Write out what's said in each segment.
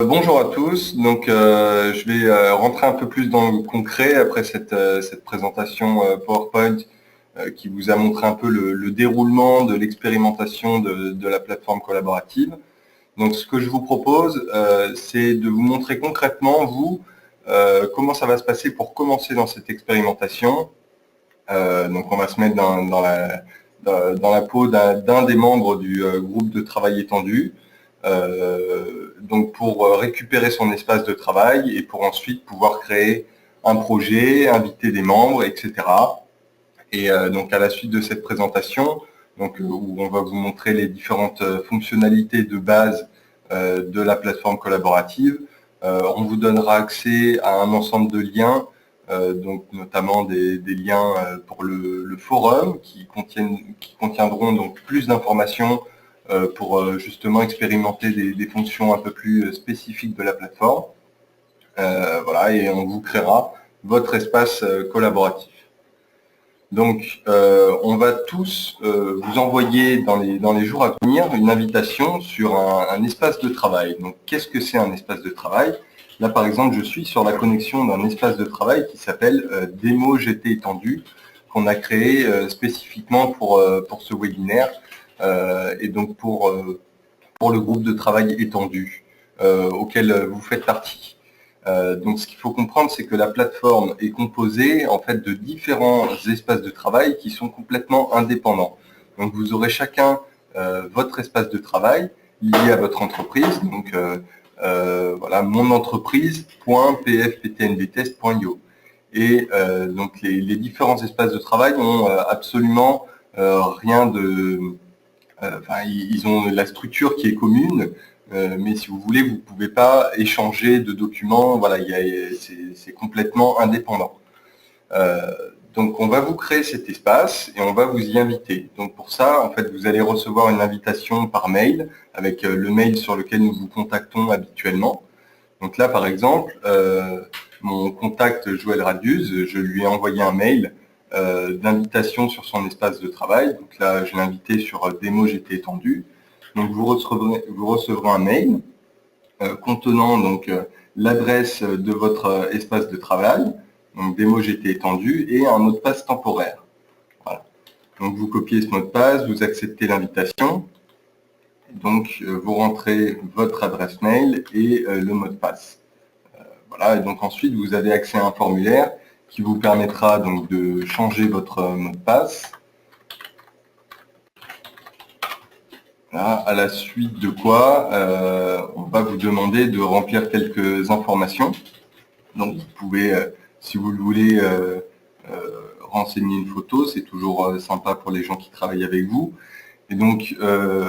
Bonjour à tous. Donc, je vais rentrer un peu plus dans le concret après cette présentation PowerPoint qui vous a montré un peu le déroulement de l'expérimentation de la plateforme collaborative. Donc, ce que je vous propose, c'est de vous montrer concrètement, vous, comment ça va se passer pour commencer dans cette expérimentation. Donc, on va se mettre dans la peau d'un des membres du groupe de travail étendu. Donc pour récupérer son espace de travail et pour ensuite pouvoir créer un projet, inviter des membres, etc. Et donc à la suite de cette présentation, où on va vous montrer les différentes fonctionnalités de base de la plateforme collaborative, on vous donnera accès à un ensemble de liens, donc notamment des liens pour le forum qui contiendront donc plus d'informations pour justement expérimenter des fonctions un peu plus spécifiques de la plateforme. Voilà, et on vous créera votre espace collaboratif. Donc, on va tous vous envoyer dans les jours à venir une invitation sur un espace de travail. Donc, qu'est-ce que c'est un espace de travail? Là, par exemple, je suis sur la connexion d'un espace de travail qui s'appelle Démo GT étendu, qu'on a créé spécifiquement pour ce webinaire et donc pour le groupe de travail étendu auquel vous faites partie. Donc ce qu'il faut comprendre, c'est que la plateforme est composée en fait de différents espaces de travail qui sont complètement indépendants. Donc vous aurez chacun votre espace de travail lié à votre entreprise. Donc voilà, monentreprise.pfptnvtest.io. Et donc les différents espaces de travail ont absolument rien de... Enfin, ils ont la structure qui est commune, mais si vous voulez, vous ne pouvez pas échanger de documents. Voilà, c'est complètement indépendant. Donc, on va vous créer cet espace et on va vous y inviter. Donc, pour ça, en fait, vous allez recevoir une invitation par mail avec le mail sur lequel nous vous contactons habituellement. Donc là, par exemple, mon contact Joël Radius, je lui ai envoyé un mail d'invitation sur son espace de travail. Donc là, je l'ai invité sur Démo GT étendu. Donc vous recevrez un mail contenant donc l'adresse de votre espace de travail, donc Démo GT étendu, et un mot de passe temporaire. Voilà. Donc vous copiez ce mot de passe, vous acceptez l'invitation. Donc vous rentrez votre adresse mail et le mot de passe. Voilà, et donc ensuite vous avez accès à un formulaire qui vous permettra donc de changer votre mot de passe. Là, à la suite de quoi, on va vous demander de remplir quelques informations. Donc vous pouvez, si vous le voulez, renseigner une photo, c'est toujours sympa pour les gens qui travaillent avec vous. Et donc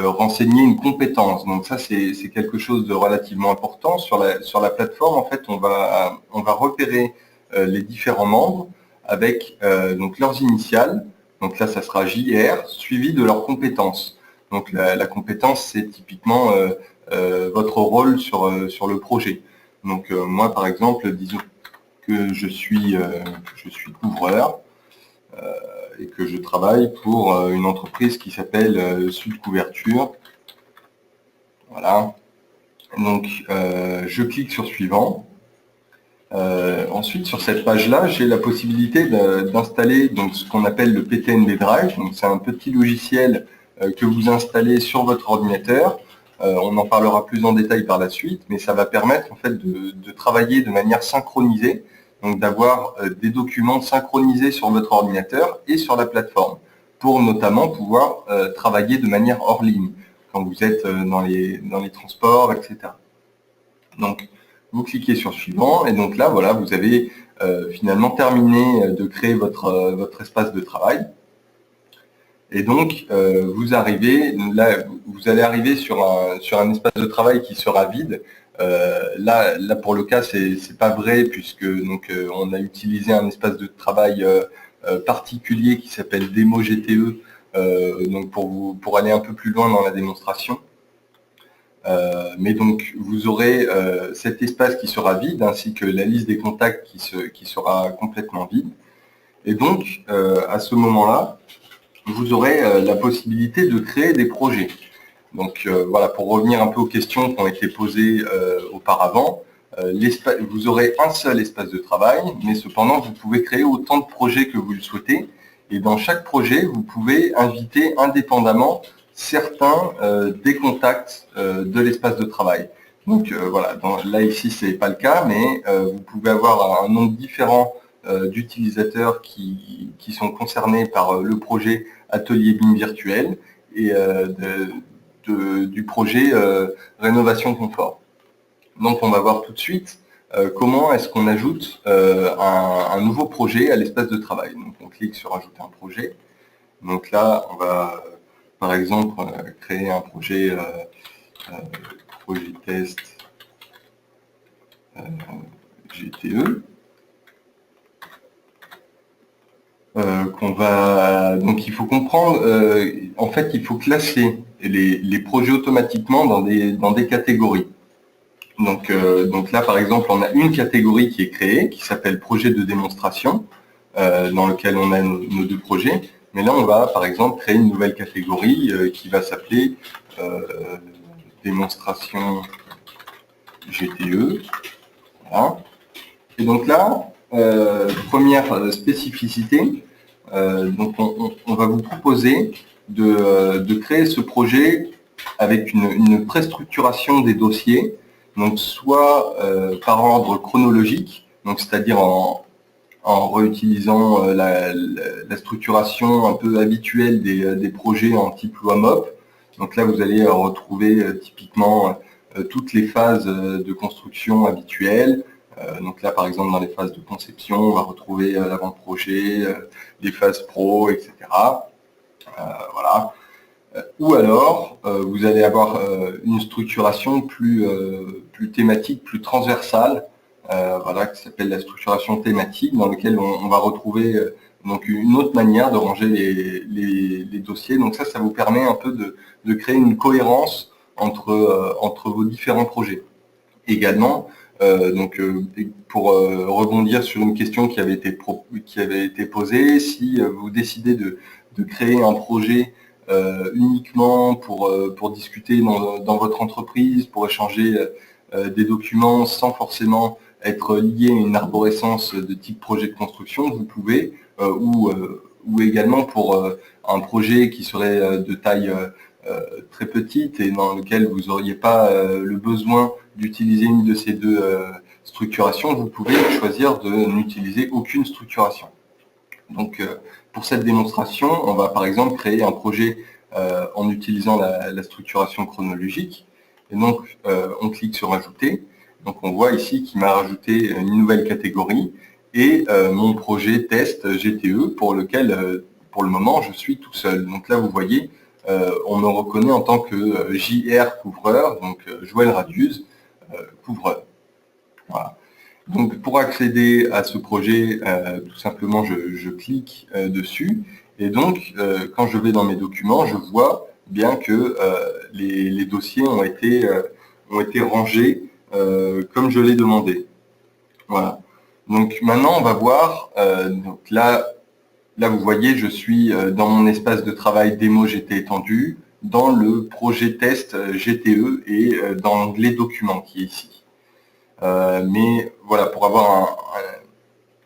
renseigner une compétence. Donc ça c'est quelque chose de relativement important. Sur la plateforme, en fait, on va repérer les différents membres avec donc leurs initiales. Donc là, ça sera JR, suivi de leurs compétences. Donc la compétence, c'est typiquement votre rôle sur le projet. Donc moi, par exemple, disons que je suis couvreur et que je travaille pour une entreprise qui s'appelle Sud Couverture. Voilà. Donc je clique sur suivant. Ensuite, sur cette page-là, j'ai la possibilité d'installer donc ce qu'on appelle le PTNB Drive. Donc c'est un petit logiciel que vous installez sur votre ordinateur. On en parlera plus en détail par la suite, mais ça va permettre en fait de travailler de manière synchronisée, donc d'avoir des documents synchronisés sur votre ordinateur et sur la plateforme, pour notamment pouvoir travailler de manière hors ligne, quand vous êtes dans les transports, etc. Donc, vous cliquez sur suivant, et donc là, voilà, vous avez finalement terminé de créer votre espace de travail. Et donc, vous allez arriver sur un espace de travail qui sera vide. Là, pour le cas, c'est pas vrai puisque donc on a utilisé un espace de travail particulier qui s'appelle Démo GTE, donc pour aller un peu plus loin dans la démonstration. Mais donc, vous aurez cet espace qui sera vide ainsi que la liste des contacts qui sera complètement vide. Et donc, à ce moment-là, vous aurez la possibilité de créer des projets. Donc voilà, pour revenir un peu aux questions qui ont été posées auparavant, vous aurez un seul espace de travail, mais cependant, vous pouvez créer autant de projets que vous le souhaitez. Et dans chaque projet, vous pouvez inviter indépendamment certains des contacts de l'espace de travail. Donc voilà, là ici, ce n'est pas le cas, mais vous pouvez avoir un nombre différent d'utilisateurs qui sont concernés par le projet Atelier BIM virtuel et du projet rénovation confort. Donc on va voir tout de suite comment est-ce qu'on ajoute un nouveau projet à l'espace de travail. Donc on clique sur ajouter un projet. Donc là on va par exemple créer un projet projet test GTE. Donc il faut comprendre, en fait il faut classer les projets automatiquement dans des catégories. Donc là par exemple on a une catégorie qui est créée qui s'appelle projet de démonstration dans lequel on a nos deux projets, mais là on va par exemple créer une nouvelle catégorie qui va s'appeler démonstration GTE. Voilà. Et donc là, première spécificité, donc on va vous proposer de créer ce projet avec une préstructuration des dossiers, donc soit par ordre chronologique, donc c'est-à-dire en réutilisant la structuration un peu habituelle des projets en type loi MOP. Donc là, vous allez retrouver typiquement toutes les phases de construction habituelles. Donc là, par exemple, dans les phases de conception, on va retrouver l'avant-projet, les phases pro, etc. Voilà. Ou alors, vous allez avoir une structuration plus thématique, plus transversale, voilà, qui s'appelle la structuration thématique, dans laquelle on va retrouver donc une autre manière de ranger les dossiers. Donc ça vous permet un peu de créer une cohérence entre vos différents projets. Également, pour rebondir sur une question qui avait été posée, si vous décidez de créer un projet uniquement pour discuter dans votre entreprise, pour échanger des documents sans forcément être lié à une arborescence de type projet de construction, vous pouvez, ou également pour un projet qui serait de taille très petite et dans lequel vous n'auriez pas le besoin d'utiliser une de ces deux structurations, vous pouvez choisir de n'utiliser aucune structuration. Donc pour cette démonstration, on va par exemple créer un projet en utilisant la structuration chronologique. Et donc on clique sur ajouter. Donc on voit ici qu'il m'a rajouté une nouvelle catégorie et mon projet test GTE pour lequel pour le moment je suis tout seul. Donc là vous voyez, on me reconnaît en tant que JR couvreur, donc Joël Radius, couvreur. Voilà. Donc pour accéder à ce projet, tout simplement je clique dessus et donc quand je vais dans mes documents, je vois bien que les dossiers ont été rangés comme je l'ai demandé. Voilà. Donc maintenant on va voir, donc là vous voyez je suis dans mon espace de travail démo GT étendu, dans le projet test GTE et dans l'onglet documents qui est ici. Mais voilà, pour avoir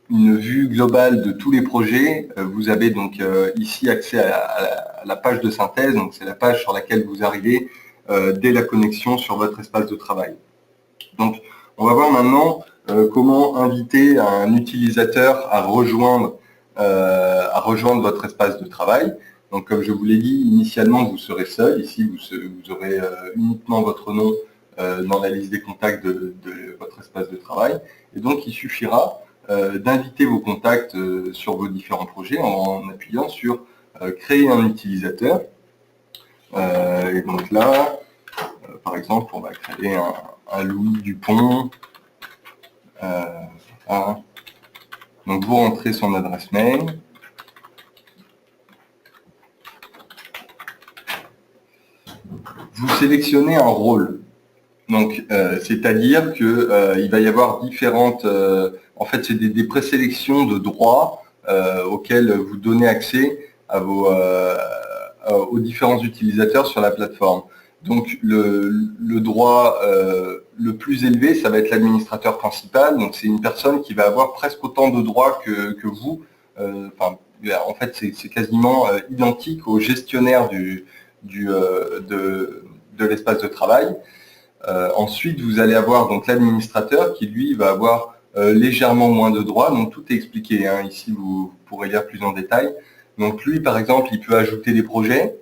une vue globale de tous les projets, vous avez donc ici accès à la page de synthèse, donc c'est la page sur laquelle vous arrivez dès la connexion sur votre espace de travail. Donc on va voir maintenant comment inviter un utilisateur à rejoindre votre espace de travail. Donc comme je vous l'ai dit, initialement vous serez seul, ici vous aurez uniquement votre nom dans la liste des contacts de votre espace de travail. Et donc, il suffira d'inviter vos contacts sur vos différents projets en appuyant sur créer un utilisateur. Et donc là, par exemple, on va créer un Louis Dupont. Voilà. Donc, vous rentrez son adresse mail. Vous sélectionnez un rôle. Donc, c'est-à-dire que il va y avoir différentes. En fait, c'est des présélections de droits auxquels vous donnez accès à aux différents utilisateurs sur la plateforme. Donc le droit le plus élevé, ça va être l'administrateur principal. Donc c'est une personne qui va avoir presque autant de droits que vous. En fait, c'est quasiment identique au gestionnaire de l'espace de travail. Ensuite, vous allez avoir donc l'administrateur qui, lui, va avoir légèrement moins de droits. Donc, tout est expliqué. Hein. Ici, vous pourrez lire plus en détail. Donc, lui, par exemple, il peut ajouter des projets,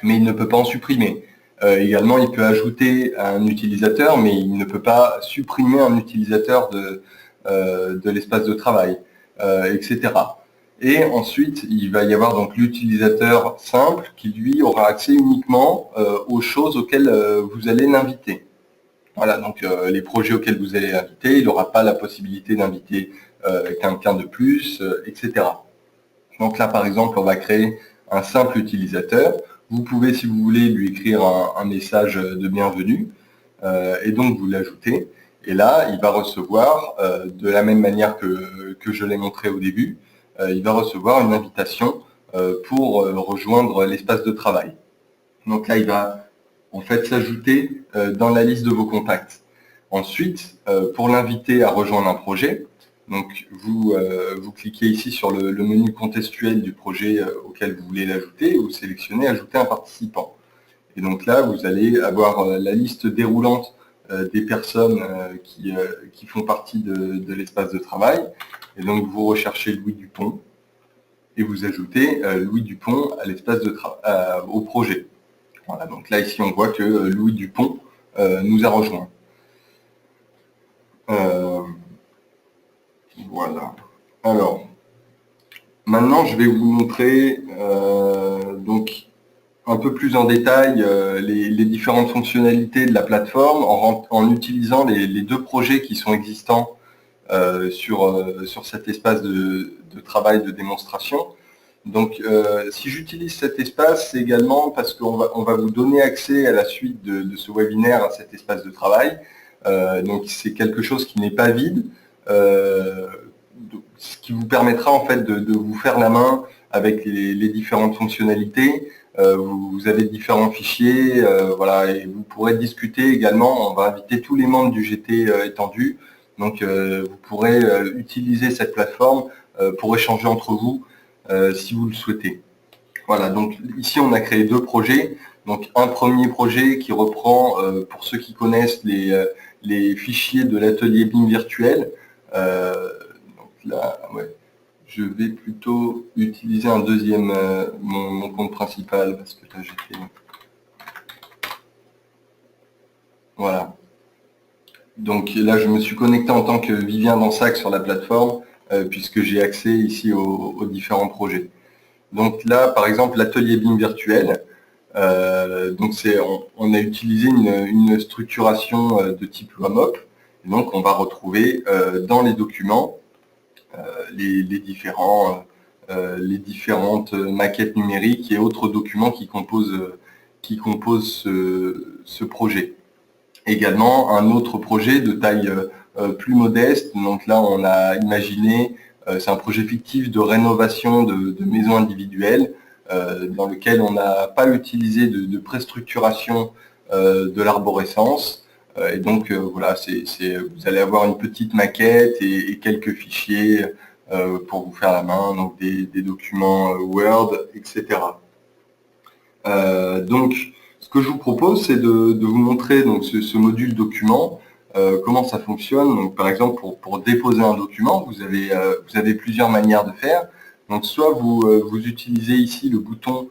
mais il ne peut pas en supprimer. Également, il peut ajouter un utilisateur, mais il ne peut pas supprimer un utilisateur de l'espace de travail, etc. Et ensuite, il va y avoir donc l'utilisateur simple qui, lui, aura accès uniquement aux choses auxquelles vous allez l'inviter. Voilà, donc les projets auxquels vous allez inviter, il n'aura pas la possibilité d'inviter quelqu'un de plus, etc. Donc là, par exemple, on va créer un simple utilisateur. Vous pouvez, si vous voulez, lui écrire un message de bienvenue et donc vous l'ajoutez. Et là, il va recevoir, de la même manière que je l'ai montré au début, il va recevoir une invitation pour rejoindre l'espace de travail. Donc là, il va en fait s'ajouter dans la liste de vos contacts. Ensuite, pour l'inviter à rejoindre un projet, donc vous cliquez ici sur le menu contextuel du projet auquel vous voulez l'ajouter et vous sélectionnez Ajouter un participant. Et donc là, vous allez avoir la liste déroulante des personnes qui font partie de l'espace de travail. Et donc vous recherchez Louis Dupont et vous ajoutez Louis Dupont à l'espace de au projet. Voilà, donc là, ici, on voit que Louis Dupont nous a rejoint. Voilà. Alors, maintenant, je vais vous montrer donc un peu plus en détail les différentes fonctionnalités de la plateforme en utilisant les deux projets qui sont existants sur cet espace de travail de démonstration. Donc, si j'utilise cet espace, c'est également parce qu'on va vous donner accès à la suite de ce webinaire à cet espace de travail. Donc, c'est quelque chose qui n'est pas vide, ce qui vous permettra en fait de vous faire la main avec les différentes fonctionnalités. Vous avez différents fichiers, voilà, et vous pourrez discuter également. On va inviter tous les membres du GT étendu. Donc, vous pourrez utiliser cette plateforme pour échanger entre vous si vous le souhaitez. Voilà, donc ici on a créé deux projets. Donc un premier projet qui reprend, pour ceux qui connaissent, les fichiers de l'atelier BIM virtuel. Donc là, ouais, je vais plutôt utiliser un deuxième, mon compte principal, parce que là j'ai fait... Voilà. Donc là, je me suis connecté en tant que Vivien Dansac sur la plateforme, puisque j'ai accès ici aux différents projets. Donc là, par exemple, l'atelier BIM virtuel, donc on a utilisé une structuration de type LOAMOP. Donc on va retrouver dans les documents les différentes maquettes numériques et autres documents qui composent ce projet. Également un autre projet de taille plus modeste. Donc là, on a imaginé, c'est un projet fictif de rénovation de maisons individuelles dans lequel on n'a pas utilisé de préstructuration de l'arborescence. Et donc voilà, vous allez avoir une petite maquette et quelques fichiers pour vous faire la main, donc des documents Word, etc. Donc, ce que je vous propose, c'est de vous montrer donc, ce module document, comment ça fonctionne. Donc, par exemple, pour déposer un document, vous avez plusieurs manières de faire. Donc, soit vous utilisez ici le bouton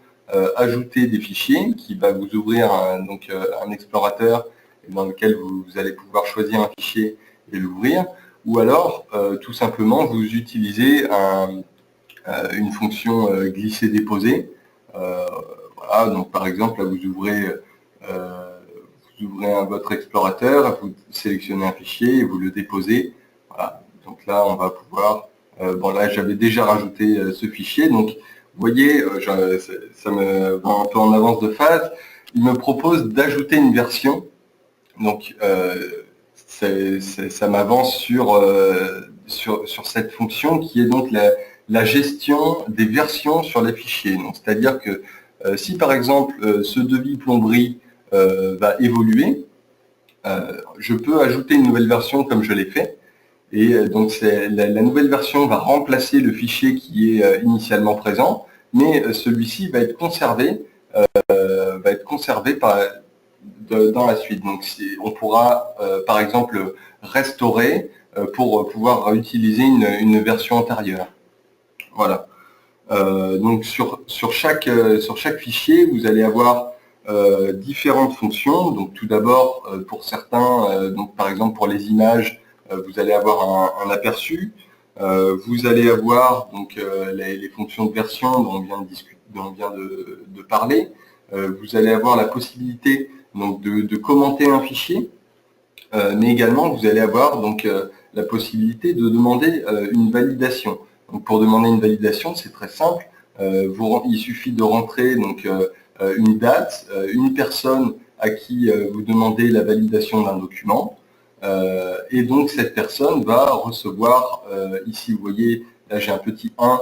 Ajouter des fichiers, qui va vous ouvrir un explorateur dans lequel vous allez pouvoir choisir un fichier et l'ouvrir. Ou alors, tout simplement, vous utilisez une fonction glisser-déposer. Voilà, donc par exemple, là, vous ouvrez votre explorateur, vous sélectionnez un fichier et vous le déposez. Voilà, donc là, on va pouvoir... bon, là, j'avais déjà rajouté ce fichier, donc vous voyez, ça me va un peu en avance de phase. Il me propose d'ajouter une version. Donc, ça m'avance sur cette fonction qui est donc la gestion des versions sur les fichiers. C'est-à-dire que si par exemple ce devis plomberie va évoluer, je peux ajouter une nouvelle version comme je l'ai fait. Et donc la nouvelle version va remplacer le fichier qui est initialement présent, mais celui-ci va être conservé dans la suite. Donc on pourra par exemple restaurer pour pouvoir utiliser une version antérieure. Voilà. Donc sur chaque fichier, vous allez avoir différentes fonctions. Donc tout d'abord, pour certains, donc par exemple pour les images, vous allez avoir un aperçu. Vous allez avoir donc les fonctions de version dont on vient de parler. Vous allez avoir la possibilité donc de commenter un fichier, mais également vous allez avoir donc la possibilité de demander une validation. Donc pour demander une validation, c'est très simple. Il suffit de rentrer donc une date, une personne à qui vous demandez la validation d'un document. Et donc cette personne va recevoir, ici vous voyez, là j'ai un petit 1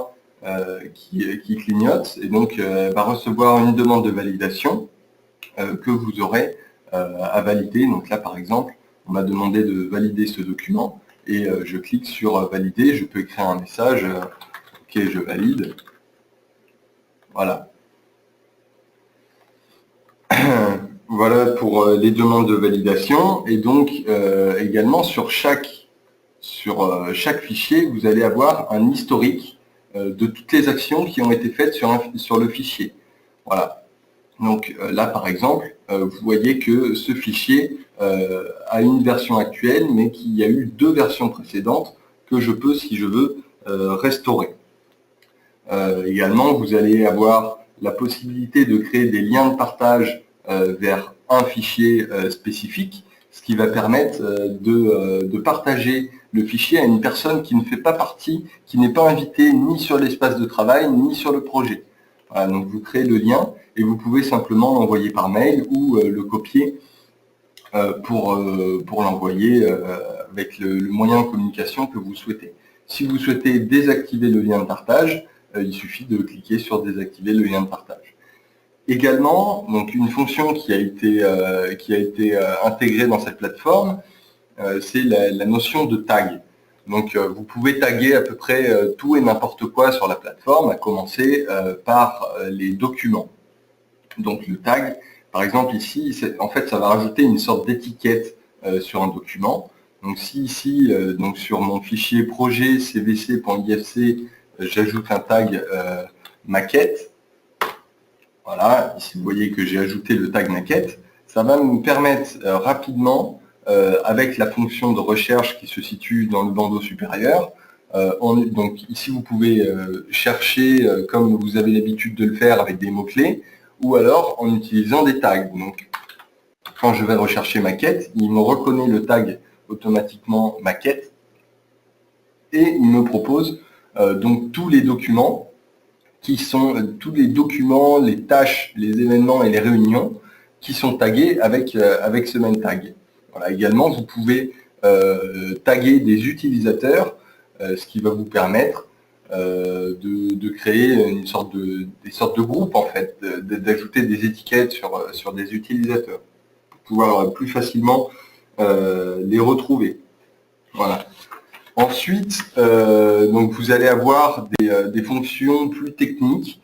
qui clignote, et donc va recevoir une demande de validation que vous aurez à valider. Donc là par exemple, on m'a demandé de valider ce document, et je clique sur valider, je peux écrire un message, ok je valide, voilà. Voilà pour les demandes de validation. Et donc également sur chaque fichier, vous allez avoir un historique de toutes les actions qui ont été faites sur le fichier. Voilà. Donc là, par exemple, vous voyez que ce fichier a une version actuelle, mais qu'il y a eu 2 versions précédentes que je peux, si je veux, restaurer. Également, vous allez avoir la possibilité de créer des liens de partage vers un fichier spécifique, ce qui va permettre de partager le fichier à une personne qui ne fait pas partie, qui n'est pas invitée ni sur l'espace de travail, ni sur le projet. Voilà, donc vous créez le lien et vous pouvez simplement l'envoyer par mail ou le copier pour l'envoyer avec le moyen de communication que vous souhaitez. Si vous souhaitez désactiver le lien de partage, il suffit de cliquer sur désactiver le lien de partage. Également, donc une fonction qui a été intégrée dans cette plateforme, c'est la notion de tag. Donc vous pouvez taguer à peu près tout et n'importe quoi sur la plateforme, à commencer par les documents. Donc le tag, par exemple ici, en fait ça va rajouter une sorte d'étiquette sur un document. Donc si ici, donc sur mon fichier projet cvc.ifc, j'ajoute un tag maquette, voilà, ici vous voyez que j'ai ajouté le tag maquette, ça va nous permettre rapidement, avec la fonction de recherche qui se situe dans le bandeau supérieur, donc ici vous pouvez chercher comme vous avez l'habitude de le faire avec des mots-clés, ou alors en utilisant des tags. Donc quand je vais rechercher maquette, il me reconnaît le tag automatiquement maquette, et il me propose donc tous les documents qui sont tous les documents, les tâches, les événements et les réunions qui sont tagués avec ce même tag. Voilà. Également, vous pouvez taguer des utilisateurs, ce qui va vous permettre de créer des sortes de groupes, en fait, d'ajouter des étiquettes sur des utilisateurs pour pouvoir plus facilement les retrouver. Voilà. Ensuite, donc vous allez avoir des fonctions plus techniques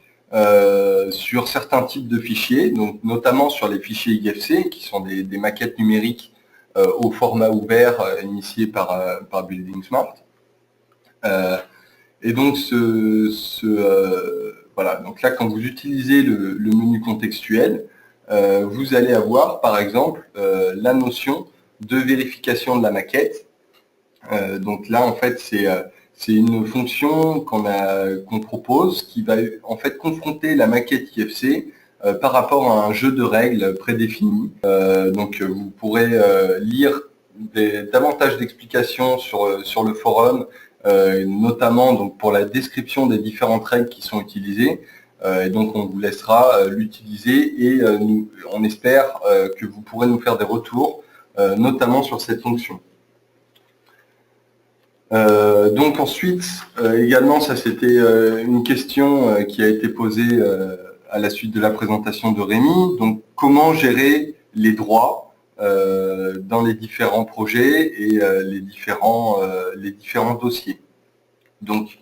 sur certains types de fichiers, donc notamment sur les fichiers IFC, qui sont des maquettes numériques au format ouvert initié par Building Smart. Et donc voilà, donc là quand vous utilisez le menu contextuel, vous allez avoir par exemple la notion de vérification de la maquette. Donc là, en fait, c'est une fonction qu'on propose qui va en fait confronter la maquette IFC par rapport à un jeu de règles prédéfini. Donc vous pourrez lire davantage d'explications sur le forum, notamment donc pour la description des différentes règles qui sont utilisées. Et donc on vous laissera l'utiliser et on espère que vous pourrez nous faire des retours, notamment sur cette fonction. Donc ensuite, également, ça c'était une question qui a été posée à la suite de la présentation de Rémi. Donc comment gérer les droits dans les différents projets et les différents dossiers. Donc,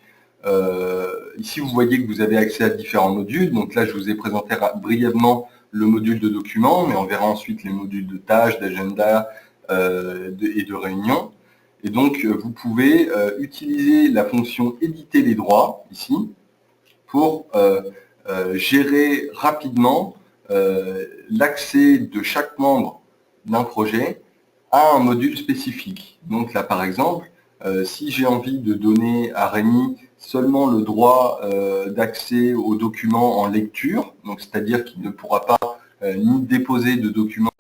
ici, vous voyez que vous avez accès à différents modules. Donc là, je vous ai présenté brièvement le module de documents, mais on verra ensuite les modules de tâches, d'agenda et de réunion. Et donc, vous pouvez utiliser la fonction « Éditer les droits » ici pour gérer rapidement l'accès de chaque membre d'un projet à un module spécifique. Donc là, par exemple, si j'ai envie de donner à Rémi seulement le droit d'accès aux documents en lecture, donc c'est-à-dire qu'il ne pourra pas ni déposer de documents,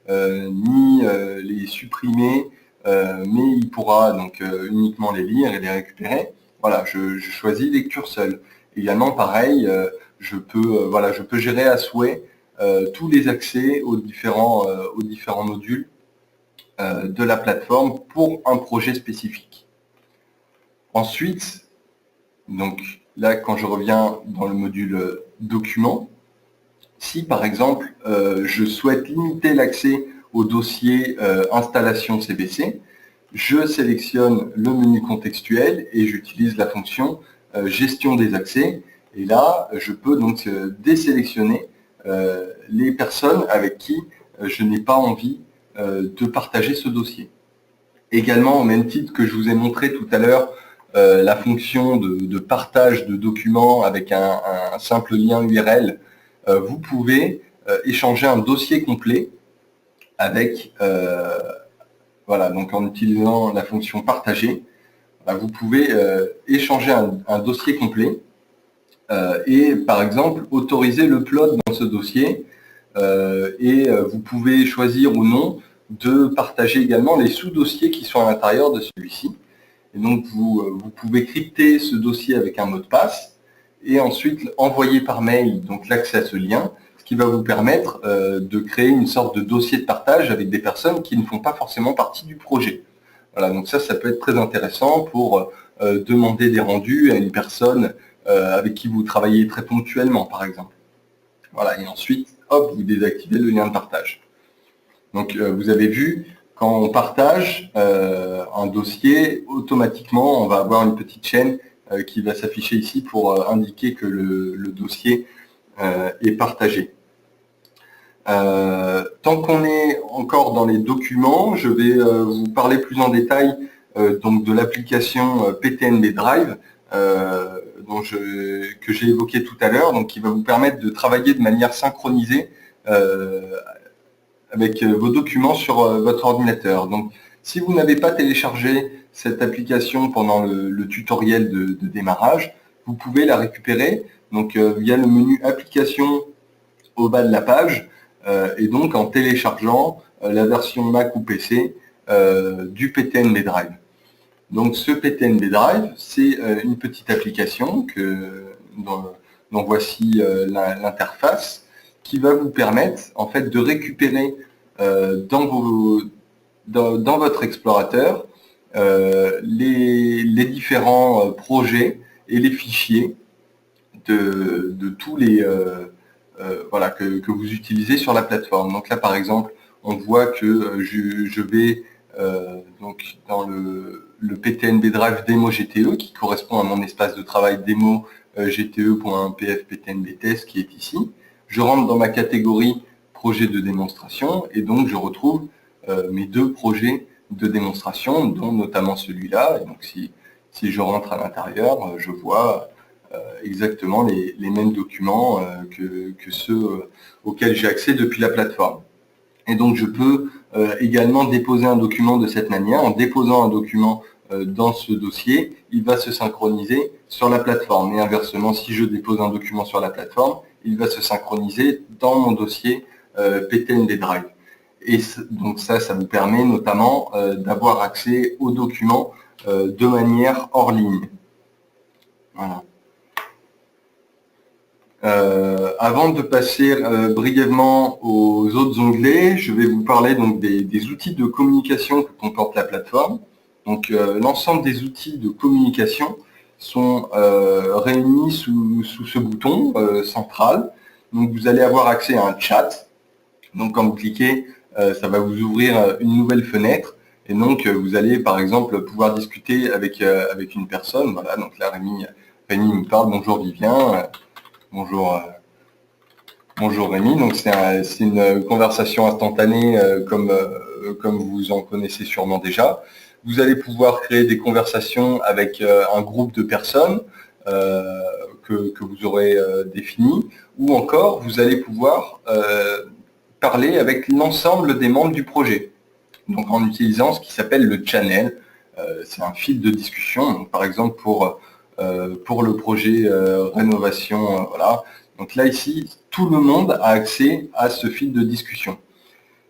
ni les supprimer, mais il pourra donc uniquement les lire et les récupérer. Voilà, je choisis lecture seule. Également, pareil, je peux gérer à souhait tous les accès aux différents modules de la plateforme pour un projet spécifique. Ensuite, donc là, quand je reviens dans le module documents, si par exemple je souhaite limiter l'accès au dossier installation CBC, je sélectionne le menu contextuel et j'utilise la fonction gestion des accès. Et là, je peux donc désélectionner les personnes avec qui je n'ai pas envie de partager ce dossier. Également, au même titre que je vous ai montré tout à l'heure, la fonction de partage de documents avec un simple lien URL, vous pouvez échanger un dossier complet avec, voilà, donc en utilisant la fonction partager, vous pouvez échanger un dossier complet et par exemple autoriser l'upload dans ce dossier et vous pouvez choisir ou non de partager également les sous-dossiers qui sont à l'intérieur de celui-ci. Et donc vous pouvez crypter ce dossier avec un mot de passe et ensuite envoyer par mail donc l'accès à ce lien, ce qui va vous permettre de créer une sorte de dossier de partage avec des personnes qui ne font pas forcément partie du projet. Voilà, donc ça peut être très intéressant pour demander des rendus à une personne avec qui vous travaillez très ponctuellement, par exemple. Voilà, et ensuite, hop, vous désactivez le lien de partage. Donc, vous avez vu, quand on partage un dossier, automatiquement, on va avoir une petite chaîne qui va s'afficher ici pour indiquer que le dossier est partagé. Tant qu'on est encore dans les documents, je vais vous parler plus en détail donc de l'application PTNB Drive que j'ai évoqué tout à l'heure, donc qui va vous permettre de travailler de manière synchronisée avec vos documents sur votre ordinateur. Donc, si vous n'avez pas téléchargé cette application pendant le tutoriel de démarrage, vous pouvez la récupérer donc via le menu application au bas de la page et donc en téléchargeant la version Mac ou PC du PTNB Drive. Donc ce PTNB Drive, c'est une petite application dont voici l'interface qui va vous permettre en fait de récupérer dans votre explorateur les différents projets et les fichiers de tous les voilà, que vous utilisez sur la plateforme. Donc là par exemple, on voit que je vais donc dans le PTNB Drive démo GTE qui correspond à mon espace de travail démo gte.pf-ptnb-test qui est ici. Je rentre dans ma catégorie projet de démonstration et donc je retrouve mes deux projets de démonstration, dont notamment celui-là. Et donc si je rentre à l'intérieur, je vois exactement les mêmes documents que ceux auxquels j'ai accès depuis la plateforme. Et donc je peux également déposer un document de cette manière. En déposant un document dans ce dossier, il va se synchroniser sur la plateforme. Et inversement, si je dépose un document sur la plateforme, il va se synchroniser dans mon dossier PTNB Drive. Et donc ça vous permet notamment d'avoir accès aux documents de manière hors ligne. Voilà. Avant de passer brièvement aux autres onglets, je vais vous parler donc des outils de communication que comporte la plateforme. Donc l'ensemble des outils de communication sont réunis sous ce bouton central. Donc vous allez avoir accès à un chat Donc quand vous cliquez, ça va vous ouvrir une nouvelle fenêtre. Et donc vous allez par exemple pouvoir discuter avec une personne. Voilà, donc là Rémi me parle. Bonjour Vivien. Bonjour. Bonjour Rémi. Donc c'est une conversation instantanée comme vous en connaissez sûrement déjà. Vous allez pouvoir créer des conversations avec un groupe de personnes que vous aurez défini, ou encore vous allez pouvoir parler avec l'ensemble des membres du projet. Donc en utilisant ce qui s'appelle le channel. C'est un fil de discussion. Donc, par exemple pour le projet rénovation, voilà. Donc là ici, tout le monde a accès à ce fil de discussion.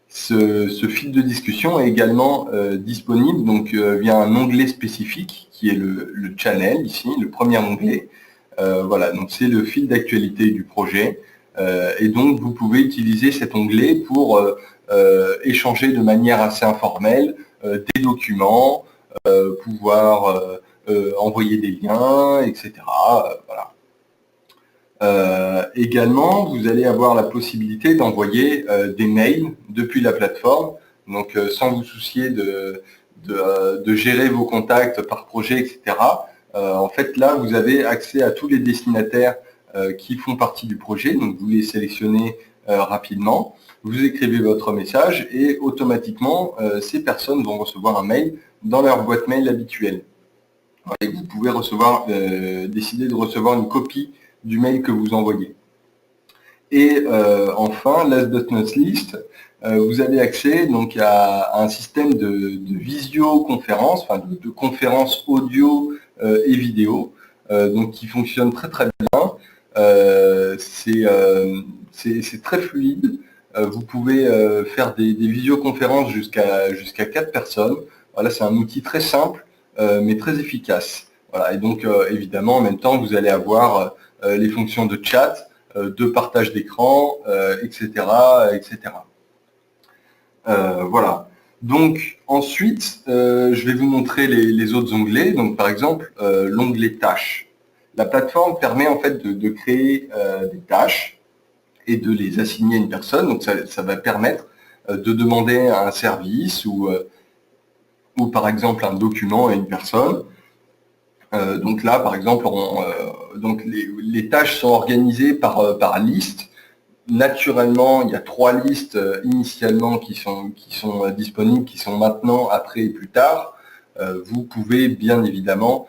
Ce fil de discussion est également disponible donc via un onglet spécifique qui est le channel ici, le premier onglet. Voilà, donc c'est le fil d'actualité du projet. Et donc vous pouvez utiliser cet onglet pour échanger de manière assez informelle des documents, pouvoir envoyer des liens, etc. Voilà. Également, vous allez avoir la possibilité d'envoyer des mails depuis la plateforme, donc sans vous soucier de gérer vos contacts par projet, etc. En fait, là, vous avez accès à tous les destinataires qui font partie du projet, donc vous les sélectionnez rapidement, vous écrivez votre message et automatiquement, ces personnes vont recevoir un mail dans leur boîte mail habituelle. Et vous pouvez décider de recevoir une copie du mail que vous envoyez. Et enfin, last but not least, vous avez accès donc à un système de visioconférence, enfin de conférence audio et vidéo, donc qui fonctionne très très bien. C'est très fluide. Vous pouvez faire des visioconférences jusqu'à 4 personnes. Voilà, c'est un outil très simple mais très efficace. Voilà, et donc évidemment en même temps vous allez avoir les fonctions de chat, de partage d'écran, etc., etc. Voilà. Donc ensuite, je vais vous montrer les autres onglets. Donc par exemple, l'onglet tâches. La plateforme permet en fait de créer des tâches et de les assigner à une personne. Donc ça va permettre de demander un service ou par exemple un document à une personne. Donc là, par exemple, donc les tâches sont organisées par liste. Naturellement, il y a 3 listes initialement qui sont disponibles, qui sont maintenant, après et plus tard. Vous pouvez bien évidemment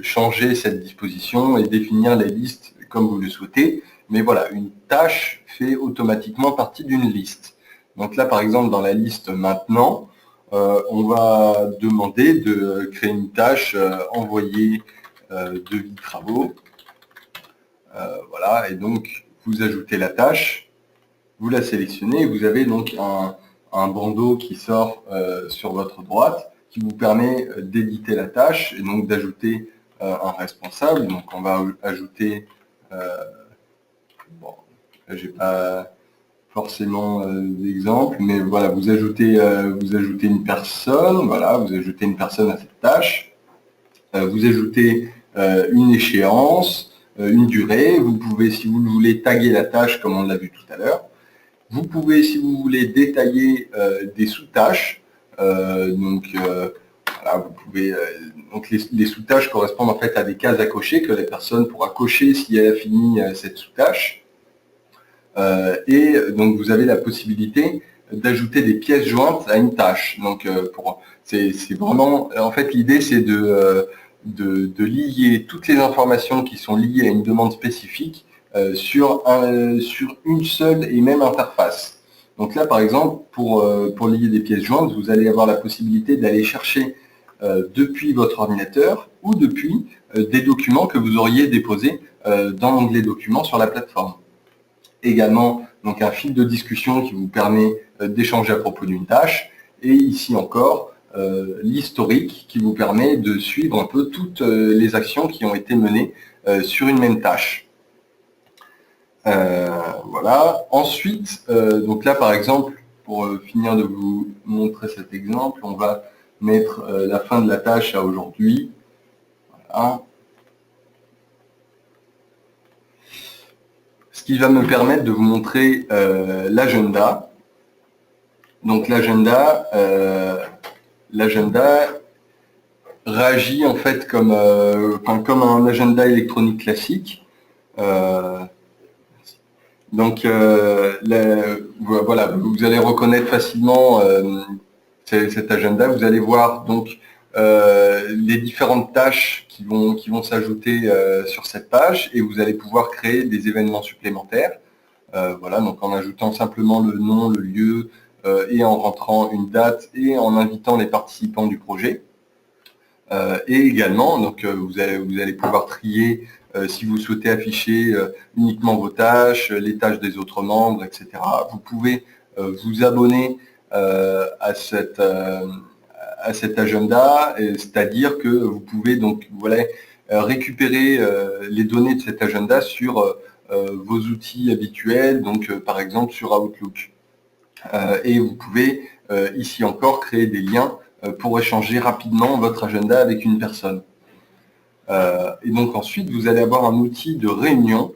changer cette disposition et définir les listes comme vous le souhaitez. Mais voilà, une tâche fait automatiquement partie d'une liste. Donc là, par exemple, dans la liste maintenant, on va demander de créer une tâche envoyer devis de travaux. Voilà, et donc vous ajoutez la tâche, vous la sélectionnez et vous avez donc un bandeau qui sort sur votre droite qui vous permet d'éditer la tâche et donc d'ajouter un responsable. Donc on va ajouter, bon, là j'ai pas forcément d'exemple, mais voilà, vous ajoutez une personne, voilà, vous ajoutez une personne à cette tâche, vous ajoutez une échéance, une durée, vous pouvez, si vous le voulez, taguer la tâche comme on l'a vu tout à l'heure. Vous pouvez, si vous voulez, détailler des sous-tâches. Voilà, vous pouvez, donc les sous-tâches correspondent en fait à des cases à cocher que la personne pourra cocher si elle a fini cette sous-tâche. Et donc vous avez la possibilité d'ajouter des pièces jointes à une tâche. Donc c'est vraiment, en fait, l'idée c'est de lier toutes les informations qui sont liées à une demande spécifique sur une seule et même interface. Donc là, par exemple, pour lier des pièces jointes, vous allez avoir la possibilité d'aller chercher depuis votre ordinateur ou depuis des documents que vous auriez déposés dans l'onglet documents sur la plateforme. Également, donc un fil de discussion qui vous permet d'échanger à propos d'une tâche. Et ici encore, l'historique qui vous permet de suivre un peu toutes les actions qui ont été menées sur une même tâche. Voilà. Ensuite, donc là par exemple, pour finir de vous montrer cet exemple, on va mettre la fin de la tâche à aujourd'hui. Voilà. ce qui va me permettre de vous montrer l'agenda. Donc l'agenda réagit en fait comme un agenda électronique classique. Donc voilà, vous allez reconnaître facilement cet agenda. Vous allez voir donc les différentes tâches qui vont s'ajouter sur cette page, et vous allez pouvoir créer des événements supplémentaires. Voilà, donc en ajoutant simplement le nom, le lieu, et en rentrant une date et en invitant les participants du projet. Et également, donc vous allez pouvoir trier si vous souhaitez afficher uniquement vos tâches, les tâches des autres membres, etc. Vous pouvez vous abonner à cet agenda, c'est-à-dire que vous pouvez donc voilà, récupérer les données de cet agenda sur vos outils habituels, donc par exemple sur Outlook. Et vous pouvez ici encore créer des liens pour échanger rapidement votre agenda avec une personne. Et donc ensuite, vous allez avoir un outil de réunion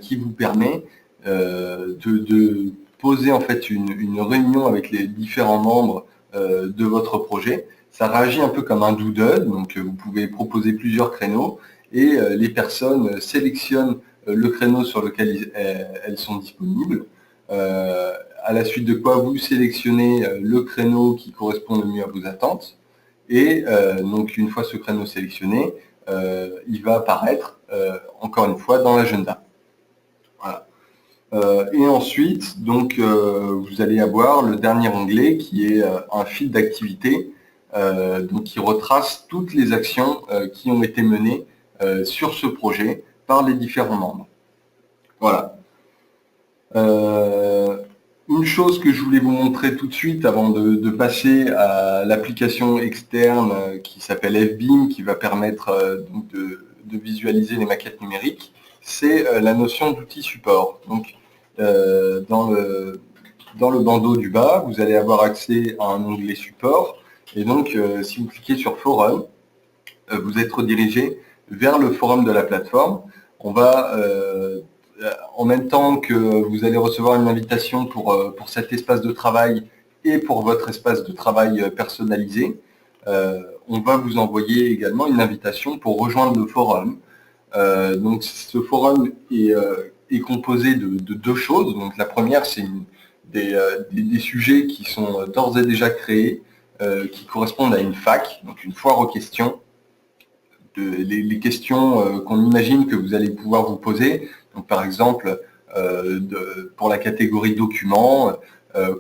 qui vous permet de poser en fait une réunion avec les différents membres de votre projet. Ça réagit un peu comme un doodle, donc vous pouvez proposer plusieurs créneaux et les personnes sélectionnent le créneau sur lequel elles sont disponibles. À la suite de quoi vous sélectionnez le créneau qui correspond le mieux à vos attentes. Et donc une fois ce créneau sélectionné, il va apparaître encore une fois dans l'agenda. Voilà. Et ensuite, donc vous allez avoir le dernier onglet qui est un fil d'activité, donc qui retrace toutes les actions qui ont été menées sur ce projet par les différents membres. Voilà. Une chose que je voulais vous montrer tout de suite avant de passer à l'application externe qui s'appelle FBeam, qui va permettre donc de visualiser les maquettes numériques, c'est la notion d'outil support. Donc, dans le bandeau du bas, vous allez avoir accès à un onglet support, et donc si vous cliquez sur forum, vous êtes redirigé vers le forum de la plateforme. On va en même temps que vous allez recevoir une invitation pour cet espace de travail et pour votre espace de travail personnalisé, on va vous envoyer également une invitation pour rejoindre le forum. Donc ce forum est composé de deux choses. Donc la première, c'est des sujets qui sont d'ores et déjà créés, qui correspondent à une FAQ, donc une foire aux questions. Les questions qu'on imagine que vous allez pouvoir vous poser. Donc, par exemple, pour la catégorie documents,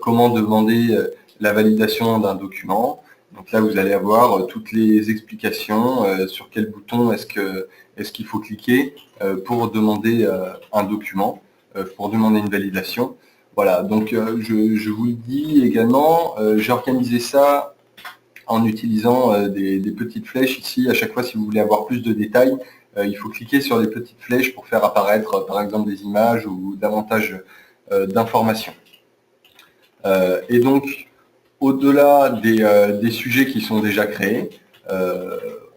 comment demander la validation d'un document. Donc là, vous allez avoir toutes les explications sur quel bouton est-ce qu'il faut cliquer pour demander un document, pour demander une validation. Voilà, donc je vous le dis également, j'ai organisé ça en utilisant des petites flèches ici. À chaque fois, si vous voulez avoir plus de détails, il faut cliquer sur les petites flèches pour faire apparaître, par exemple, des images ou davantage d'informations. Et donc, au-delà des sujets qui sont déjà créés,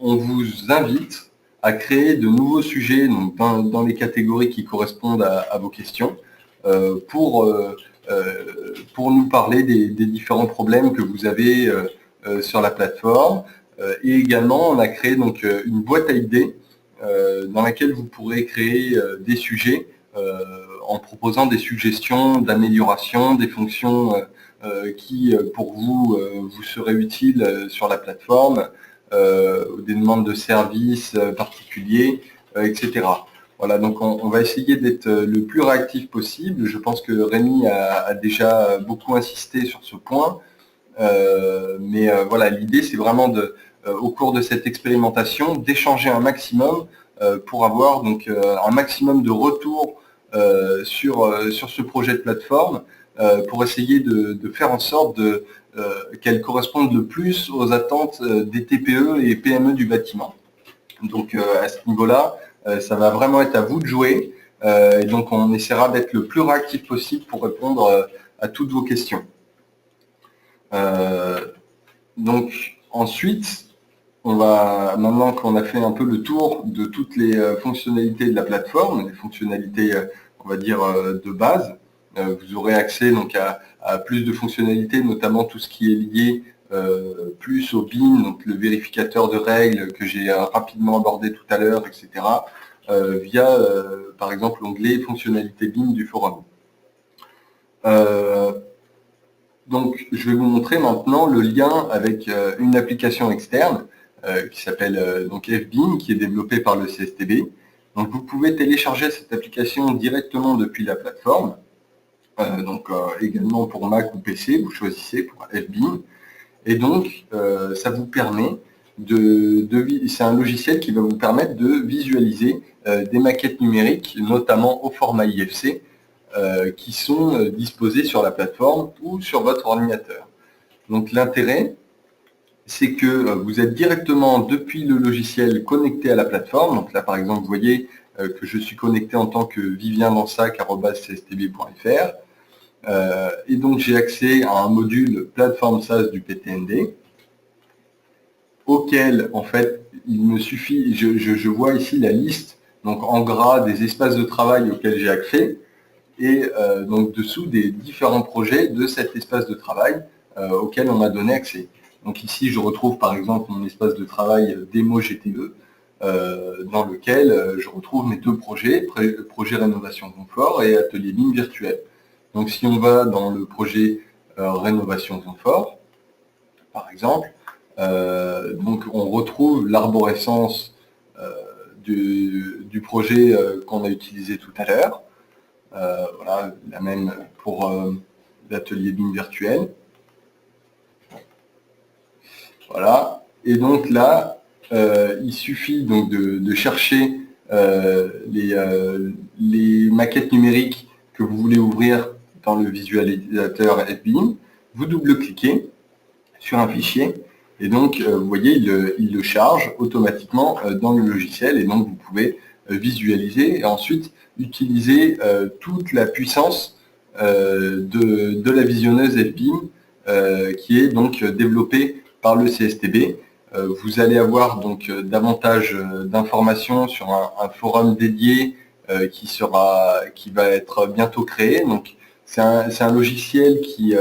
on vous invite à créer de nouveaux sujets donc, dans les catégories qui correspondent à vos questions pour nous parler des différents problèmes que vous avez sur la plateforme. Et également, on a créé donc une boîte à idées dans laquelle vous pourrez créer des sujets en proposant des suggestions d'amélioration, des fonctions qui, pour vous, vous seraient utiles sur la plateforme, des demandes de services particuliers, etc. Voilà, donc on va essayer d'être le plus réactif possible. Je pense que Rémi a déjà beaucoup insisté sur ce point. Mais voilà, l'idée, c'est vraiment au cours de cette expérimentation, d'échanger un maximum pour avoir donc un maximum de retours sur ce projet de plateforme, pour essayer de faire en sorte qu'elle corresponde le plus aux attentes des TPE et PME du bâtiment. Donc à ce niveau-là, ça va vraiment être à vous de jouer, et donc on essaiera d'être le plus réactif possible pour répondre à toutes vos questions. Donc ensuite, maintenant qu'on a fait un peu le tour de toutes les fonctionnalités de la plateforme, les fonctionnalités on va dire, de base. Vous aurez accès donc à plus de fonctionnalités, notamment tout ce qui est lié plus au BIM, donc le vérificateur de règles que j'ai rapidement abordé tout à l'heure, etc., via, par exemple, l'onglet fonctionnalités BIM du forum. Donc, je vais vous montrer maintenant le lien avec une application externe qui s'appelle donc FBIM, qui est développée par le CSTB. Donc, vous pouvez télécharger cette application directement depuis la plateforme. Également pour Mac ou PC, vous choisissez pour FBIM. Et donc, ça vous permet c'est un logiciel qui va vous permettre de visualiser des maquettes numériques, notamment au format IFC, qui sont disposées sur la plateforme ou sur votre ordinateur. Donc l'intérêt, c'est que vous êtes directement depuis le logiciel connecté à la plateforme. Donc là, par exemple, vous voyez que je suis connecté en tant que viviendansac@cstb.fr. Et donc j'ai accès à un module plateforme SaaS du PTND, auquel en fait il me suffit, je vois ici la liste donc en gras des espaces de travail auxquels j'ai accès, et donc dessous des différents projets de cet espace de travail auquel on m'a donné accès. Donc ici je retrouve par exemple mon espace de travail démo GTE, dans lequel je retrouve mes deux projets, projet rénovation confort et atelier BIM virtuel. Donc si on va dans le projet rénovation confort, par exemple, donc on retrouve l'arborescence du projet qu'on a utilisé tout à l'heure. Voilà, la même pour l'atelier BIM virtuel. Voilà. Et donc là, il suffit donc de chercher les maquettes numériques que vous voulez ouvrir dans le visualisateur FBIM. Vous double-cliquez sur un fichier et donc vous voyez, il le charge automatiquement dans le logiciel, et donc vous pouvez visualiser et ensuite utiliser toute la puissance de la visionneuse FBIM qui est donc développée par le CSTB. Vous allez avoir donc davantage d'informations sur un forum dédié qui va être bientôt créé. Donc c'est un logiciel qui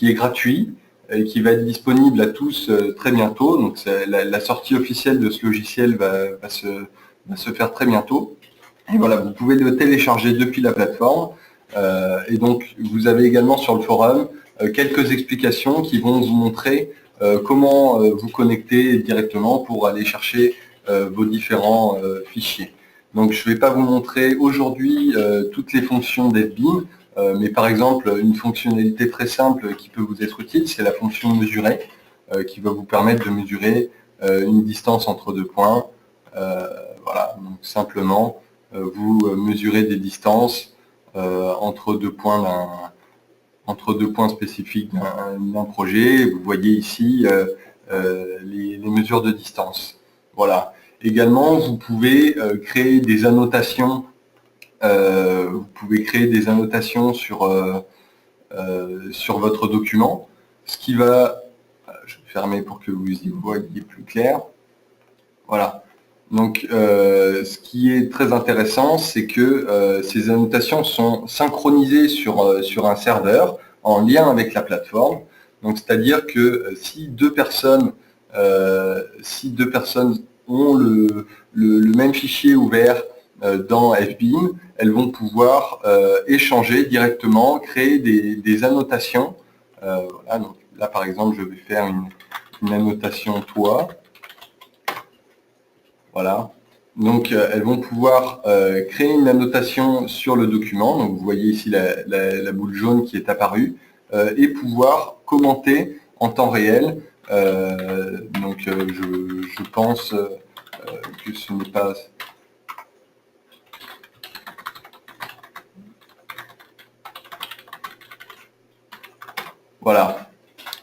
est gratuit et qui va être disponible à tous très bientôt. Donc la sortie officielle de ce logiciel va se faire très bientôt. Et voilà, vous pouvez le télécharger depuis la plateforme. Et donc vous avez également sur le forum quelques explications qui vont vous montrer comment vous connecter directement pour aller chercher vos différents fichiers. Donc je ne vais pas vous montrer aujourd'hui toutes les fonctions d'FBIM, mais par exemple une fonctionnalité très simple qui peut vous être utile, c'est la fonction mesurer, qui va vous permettre de mesurer une distance entre deux points. Voilà, donc simplement vous mesurez des distances entre deux points spécifiques d'un projet. Vous voyez ici les mesures de distance. Voilà. Également, vous pouvez créer des annotations. Sur votre document, ce qui va, je vais fermer pour que vous y voyez plus clair. Voilà. Donc, ce qui est très intéressant, c'est que ces annotations sont synchronisées sur un serveur en lien avec la plateforme. Donc, c'est-à-dire que si deux personnes ont le même fichier ouvert dans FBIM, elles vont pouvoir échanger directement, créer des annotations. Voilà, donc là, par exemple, je vais faire une annotation toit. Voilà. Donc, elles vont pouvoir créer une annotation sur le document. Donc, vous voyez ici la boule jaune qui est apparue, et pouvoir commenter en temps réel. Donc, je pense que ce n'est pas... Voilà.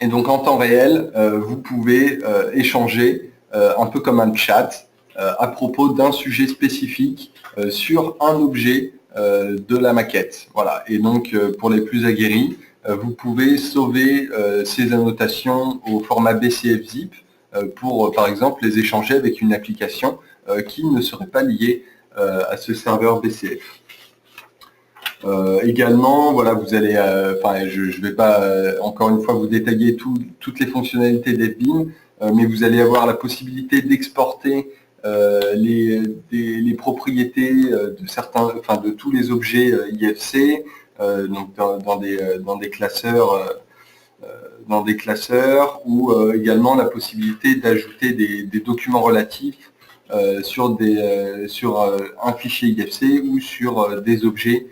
Et donc, en temps réel, vous pouvez échanger un peu comme un chat à propos d'un sujet spécifique sur un objet de la maquette. Voilà. Et donc, pour les plus aguerris, vous pouvez sauver ces annotations au format BCF-zip pour, par exemple, les échanger avec une application qui ne serait pas liée à ce serveur BCF. Également, voilà, vous allez, je ne vais pas encore une fois vous détailler toutes les fonctionnalités d'FBIM, mais vous allez avoir la possibilité d'exporter les propriétés de tous les objets IFC, donc dans des classeurs. Ou également la possibilité d'ajouter des documents relatifs sur un fichier IFC ou sur des objets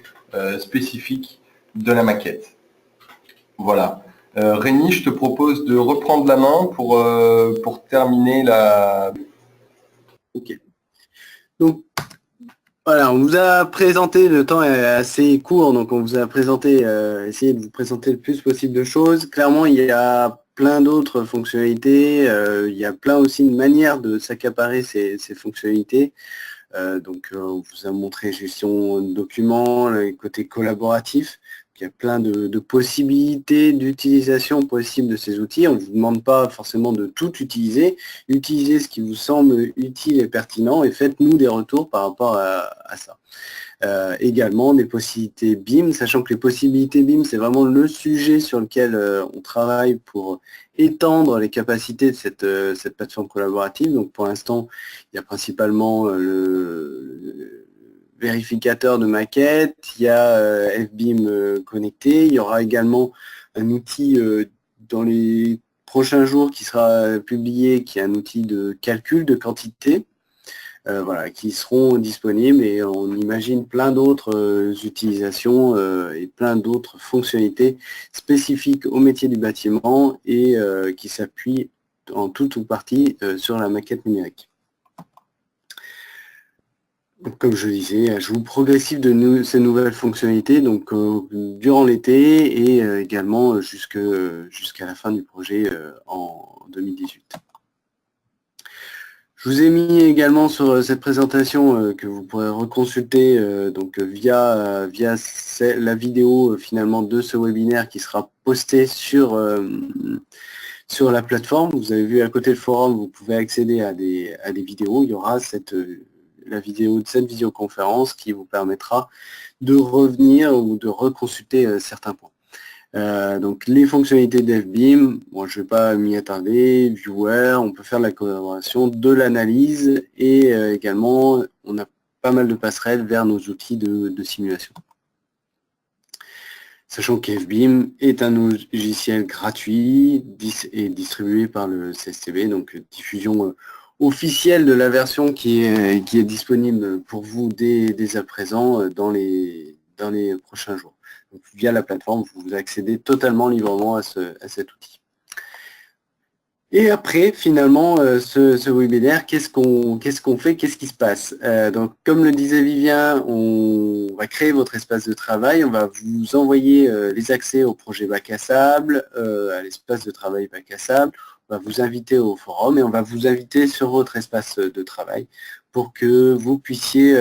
spécifiques de la maquette. Voilà. Rémi, je te propose de reprendre la main pour terminer la... Ok. Donc, voilà, on vous a présenté, le temps est assez court, donc on vous a présenté, essayé de vous présenter le plus possible de choses. Clairement, il y a plein d'autres fonctionnalités, il y a plein aussi de manières de s'accaparer ces fonctionnalités. On vous a montré gestion de documents, le côté collaboratif. Il y a plein de possibilités d'utilisation possible de ces outils. On ne vous demande pas forcément de tout utiliser. Utilisez ce qui vous semble utile et pertinent et faites-nous des retours par rapport à ça. Également des possibilités BIM, sachant que les possibilités BIM, c'est vraiment le sujet sur lequel on travaille pour étendre les capacités de cette plateforme collaborative. Donc pour l'instant, il y a principalement le vérificateur de maquette, il y a FBIM connecté, il y aura également un outil dans les prochains jours qui sera publié, qui est un outil de calcul de quantité. Voilà, qui seront disponibles et on imagine plein d'autres utilisations et plein d'autres fonctionnalités spécifiques au métier du bâtiment et qui s'appuient en tout ou partie sur la maquette numérique. Donc, comme je disais, ajout progressif de ces nouvelles fonctionnalités donc, durant l'été et également jusqu'à la fin du projet en 2018. Je vous ai mis également sur cette présentation que vous pourrez reconsulter via la vidéo finalement de ce webinaire qui sera posté sur la plateforme. Vous avez vu à côté le forum, vous pouvez accéder à des vidéos. Il y aura la vidéo de cette visioconférence qui vous permettra de revenir ou de reconsulter certains points. Donc les fonctionnalités d'FBIM, bon, je ne vais pas m'y attarder, viewer, on peut faire de la collaboration, de l'analyse et également on a pas mal de passerelles vers nos outils de simulation. Sachant qu'FBIM est un logiciel gratuit et distribué par le CSTB, donc diffusion officielle de la version qui est disponible pour vous dès à présent dans les prochains jours. Donc, via la plateforme, vous accédez totalement librement à cet outil. Et après, finalement, ce webinaire, qu'est-ce qu'on fait, qu'est-ce qui se passe donc, comme le disait Vivien, on va créer votre espace de travail, on va vous envoyer les accès au projet Bac à Sable, à l'espace de travail Bac à Sable, on va vous inviter au forum et on va vous inviter sur votre espace de travail pour que vous puissiez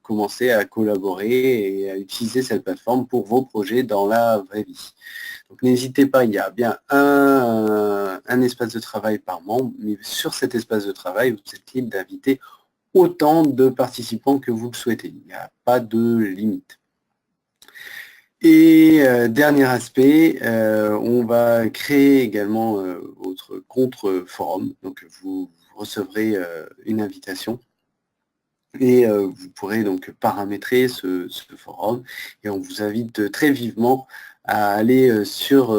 commencer à collaborer et à utiliser cette plateforme pour vos projets dans la vraie vie. Donc n'hésitez pas, il y a bien un espace de travail par membre, mais sur cet espace de travail, vous êtes libre d'inviter autant de participants que vous le souhaitez. Il n'y a pas de limite. Et dernier aspect, on va créer également votre compte forum. Donc vous recevrez une invitation et vous pourrez donc paramétrer ce forum et on vous invite très vivement à aller sur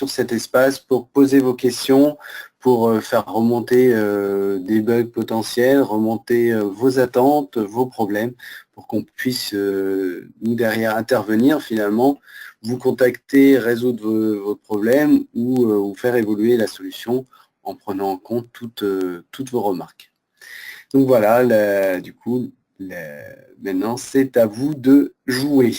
cet espace pour poser vos questions, pour faire remonter des bugs potentiels, remonter vos attentes, vos problèmes, pour qu'on puisse, nous derrière, intervenir finalement, vous contacter, résoudre vos problèmes ou faire évoluer la solution en prenant en compte toutes vos remarques. Donc voilà, du coup, maintenant c'est à vous de jouer.